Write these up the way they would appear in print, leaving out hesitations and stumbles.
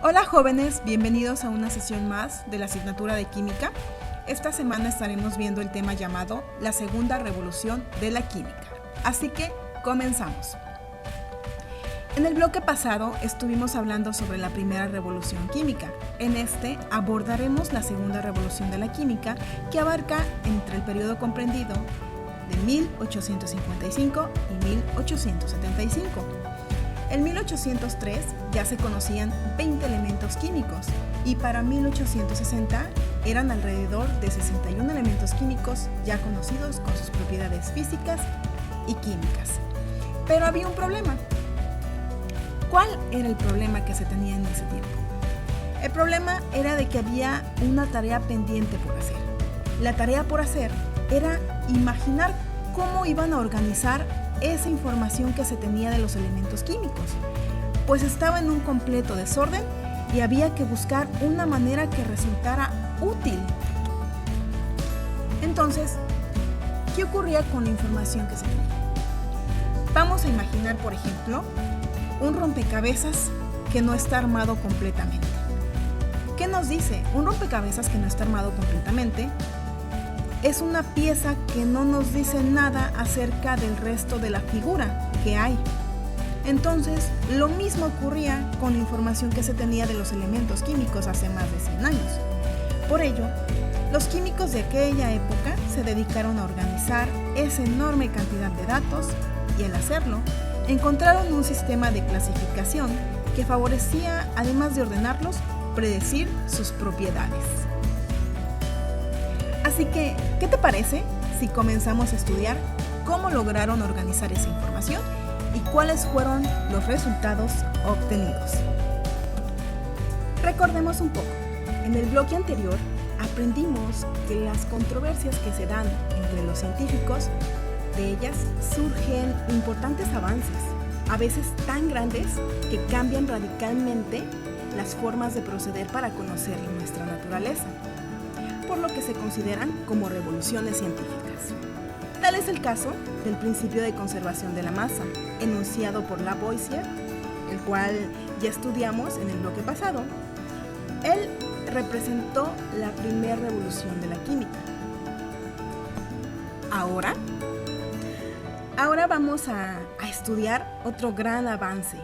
Hola jóvenes, bienvenidos a una sesión más de la asignatura de Química. Esta semana estaremos viendo el tema llamado la segunda revolución de la química. Así que comenzamos. En el bloque pasado estuvimos hablando sobre la primera revolución química. En este abordaremos la segunda revolución de la química, que abarca entre el periodo comprendido de 1855 y 1875. En 1803 ya se conocían 20 elementos químicos y para 1860 eran alrededor de 61 elementos químicos ya conocidos con sus propiedades físicas y químicas. Pero había un problema. ¿Cuál era el problema que se tenía en ese tiempo? El problema era de que había una tarea pendiente por hacer. La tarea por hacer era imaginar cómo iban a organizar esa información que se tenía de los elementos químicos, pues estaba en un completo desorden y había que buscar una manera que resultara útil. Entonces, ¿qué ocurría con la información que se tenía? Vamos a imaginar, por ejemplo, un rompecabezas que no está armado completamente. ¿Qué nos dice? Un rompecabezas que no está armado completamente es una pieza que no nos dice nada acerca del resto de la figura que hay. Entonces, lo mismo ocurría con la información que se tenía de los elementos químicos hace más de 100 años. Por ello, los químicos de aquella época se dedicaron a organizar esa enorme cantidad de datos y al hacerlo, encontraron un sistema de clasificación que favorecía, además de ordenarlos, predecir sus propiedades. Así que, ¿qué te parece si comenzamos a estudiar cómo lograron organizar esa información y cuáles fueron los resultados obtenidos? Recordemos un poco. En el bloque anterior aprendimos que las controversias que se dan entre los científicos, de ellas surgen importantes avances, a veces tan grandes que cambian radicalmente las formas de proceder para conocer nuestra naturaleza, por lo que se consideran como revoluciones científicas. Tal es el caso del principio de conservación de la masa, enunciado por Lavoisier, el cual ya estudiamos en el bloque pasado. Él representó la primera revolución de la química. Ahora vamos a estudiar otro gran avance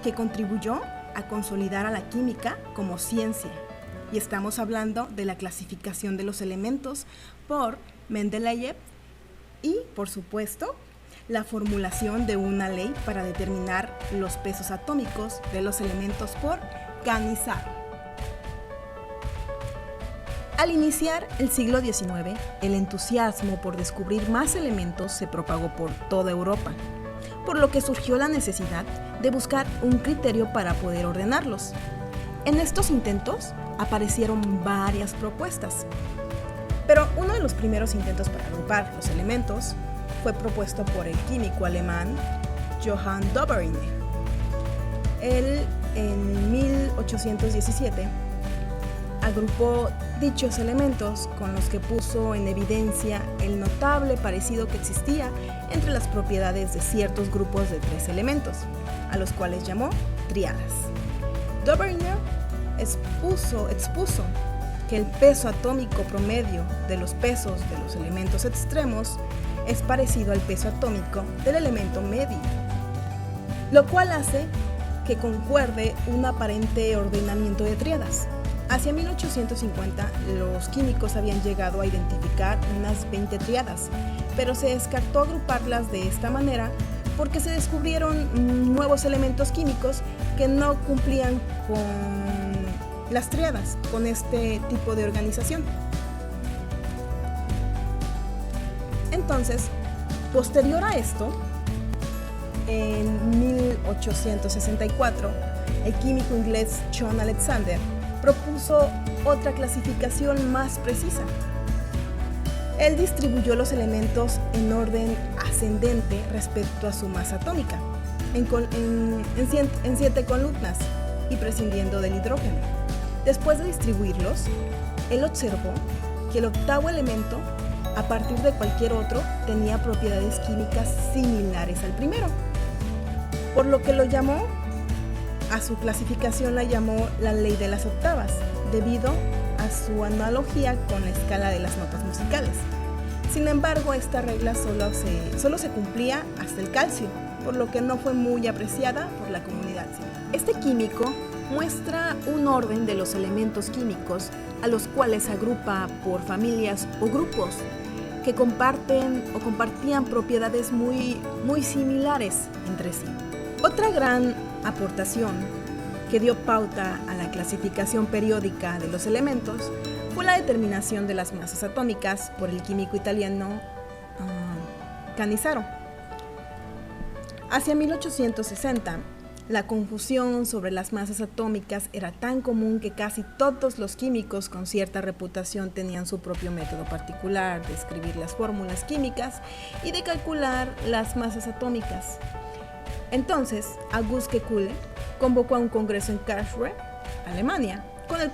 que contribuyó a consolidar a la química como ciencia. Y estamos hablando de la clasificación de los elementos por Mendeleev y, por supuesto, la formulación de una ley para determinar los pesos atómicos de los elementos por Cannizzaro. Al iniciar el siglo XIX, el entusiasmo por descubrir más elementos se propagó por toda Europa, por lo que surgió la necesidad de buscar un criterio para poder ordenarlos. En estos intentos aparecieron varias propuestas, pero uno de los primeros intentos para agrupar los elementos fue propuesto por el químico alemán Johann Dobereiner. Él, en 1817, agrupó dichos elementos con los que puso en evidencia el notable parecido que existía entre las propiedades de ciertos grupos de 3 elementos, a los cuales llamó tríadas. Dobereiner expuso que el peso atómico promedio de los pesos de los elementos extremos es parecido al peso atómico del elemento medio, lo cual hace que concuerde un aparente ordenamiento de tríadas. Hacia 1850, los químicos habían llegado a identificar unas 20 tríadas, pero se descartó agruparlas de esta manera porque se descubrieron nuevos elementos químicos que no cumplían con las tríadas, con este tipo de organización. Entonces, posterior a esto, en 1864, el químico inglés John Alexander propuso otra clasificación más precisa. Él distribuyó los elementos en orden ascendente respecto a su masa atómica, en 7 columnas y prescindiendo del hidrógeno. Después de distribuirlos, él observó que el 8º elemento, a partir de cualquier otro, tenía propiedades químicas similares al primero, por lo que lo llamó A su clasificación la llamó la ley de las octavas, debido a su analogía con la escala de las notas musicales. Sin embargo, esta regla solo se cumplía hasta el calcio, por lo que no fue muy apreciada por la comunidad científica. Este químico muestra un orden de los elementos químicos a los cuales agrupa por familias o grupos que comparten o compartían propiedades muy similares entre sí. Otra gran aportación que dio pauta a la clasificación periódica de los elementos fue la determinación de las masas atómicas por el químico italiano Cannizzaro. Hacia 1860, la confusión sobre las masas atómicas era tan común que casi todos los químicos con cierta reputación tenían su propio método particular de escribir las fórmulas químicas y de calcular las masas atómicas. Entonces, Auguste Kekulé convocó a un congreso en Karlsruhe, Alemania, con el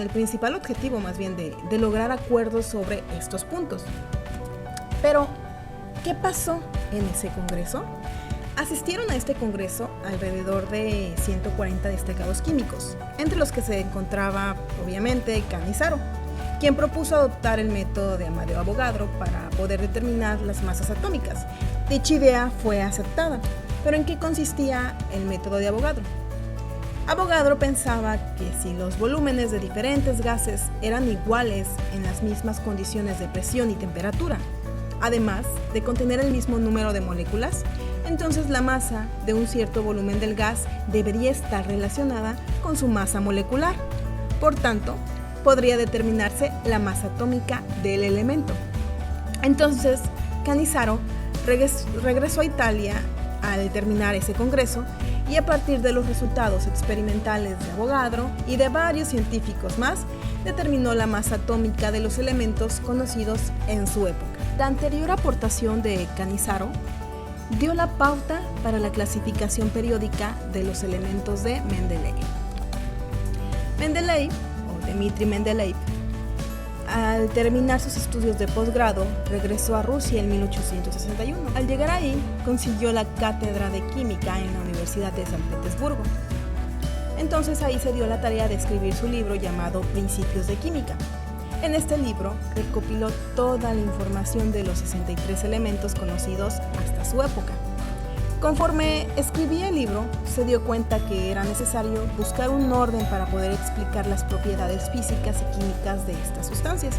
principal objetivo más bien de lograr acuerdos sobre estos puntos. Pero, ¿qué pasó en ese congreso? Asistieron a este congreso alrededor de 140 destacados químicos, entre los que se encontraba, obviamente, Cannizzaro, quien propuso adoptar el método de Amedeo Avogadro para poder determinar las masas atómicas. Dicha idea fue aceptada, pero ¿en qué consistía el método de Avogadro? Avogadro pensaba que si los volúmenes de diferentes gases eran iguales en las mismas condiciones de presión y temperatura, además de contener el mismo número de moléculas, entonces la masa de un cierto volumen del gas debería estar relacionada con su masa molecular. Por tanto, podría determinarse la masa atómica del elemento. Entonces, Cannizzaro regresó a Italia al terminar ese congreso y a partir de los resultados experimentales de Avogadro y de varios científicos más, determinó la masa atómica de los elementos conocidos en su época. La anterior aportación de Cannizzaro dio la pauta para la clasificación periódica de los elementos de Mendeleev. Mendeleev, o Dmitri Mendeleev, al terminar sus estudios de posgrado, regresó a Rusia en 1861. Al llegar ahí, consiguió la cátedra de química en la Universidad de San Petersburgo. Entonces ahí se dio la tarea de escribir su libro llamado Principios de Química. En este libro recopiló toda la información de los 63 elementos conocidos hasta su época. Conforme escribía el libro, se dio cuenta que era necesario buscar un orden para poder explicar las propiedades físicas y químicas de estas sustancias,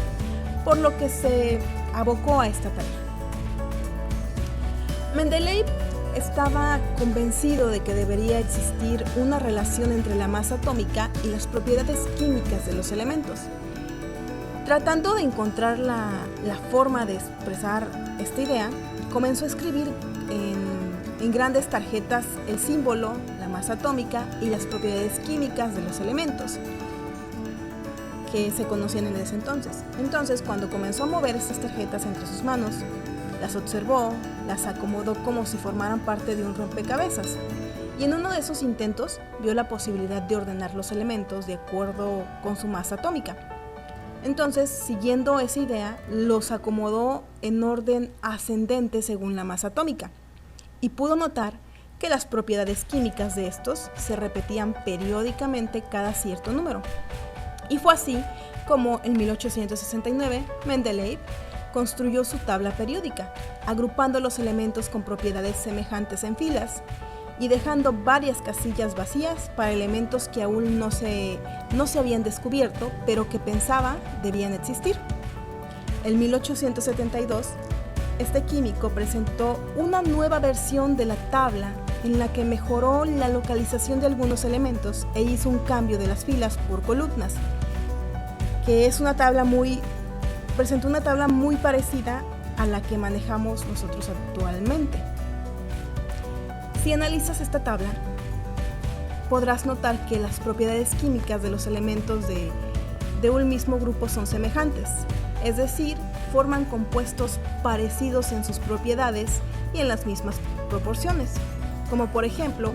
por lo que se abocó a esta tarea. Mendeleev estaba convencido de que debería existir una relación entre la masa atómica y las propiedades químicas de los elementos. Tratando de encontrar la forma de expresar esta idea, comenzó a escribir en grandes tarjetas el símbolo, la masa atómica y las propiedades químicas de los elementos que se conocían en ese entonces. Entonces, cuando comenzó a mover estas tarjetas entre sus manos, las observó, las acomodó como si formaran parte de un rompecabezas. Y en uno de esos intentos vio la posibilidad de ordenar los elementos de acuerdo con su masa atómica. Entonces, siguiendo esa idea, los acomodó en orden ascendente según la masa atómica y pudo notar que las propiedades químicas de estos se repetían periódicamente cada cierto número. Y fue así como en 1869 Mendeleev construyó su tabla periódica, agrupando los elementos con propiedades semejantes en filas y dejando varias casillas vacías para elementos que aún no se habían descubierto, pero que pensaba debían existir. En 1872, este químico presentó una nueva versión de la tabla en la que mejoró la localización de algunos elementos e hizo un cambio de las filas por columnas, que es presentó una tabla muy parecida a la que manejamos nosotros actualmente. Si analizas esta tabla, podrás notar que las propiedades químicas de los elementos de un mismo grupo son semejantes, es decir, forman compuestos parecidos en sus propiedades y en las mismas proporciones, como por ejemplo,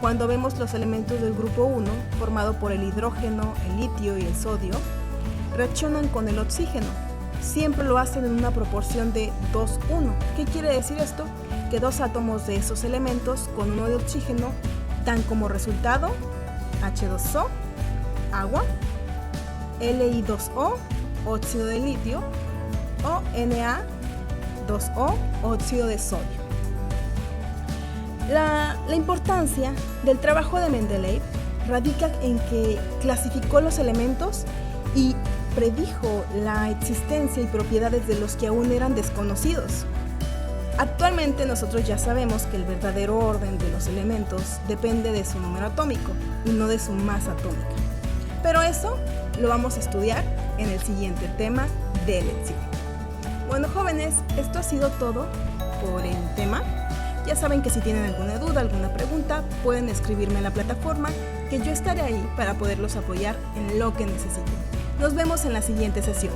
cuando vemos los elementos del grupo 1, formado por el hidrógeno, el litio y el sodio, reaccionan con el oxígeno, siempre lo hacen en una proporción de 2:1. ¿Qué quiere decir esto? Que 2 átomos de esos elementos con uno de oxígeno dan como resultado H2O, agua, Li2O, óxido de litio, o Na2O, óxido de sodio. La importancia del trabajo de Mendeleev radica en que clasificó los elementos y predijo la existencia y propiedades de los que aún eran desconocidos. Actualmente nosotros ya sabemos que el verdadero orden de los elementos depende de su número atómico y no de su masa atómica. Pero eso lo vamos a estudiar en el siguiente tema de lección. Bueno, jóvenes, esto ha sido todo por el tema. Ya saben que si tienen alguna duda, alguna pregunta, pueden escribirme en la plataforma, que yo estaré ahí para poderlos apoyar en lo que necesiten. Nos vemos en la siguiente sesión.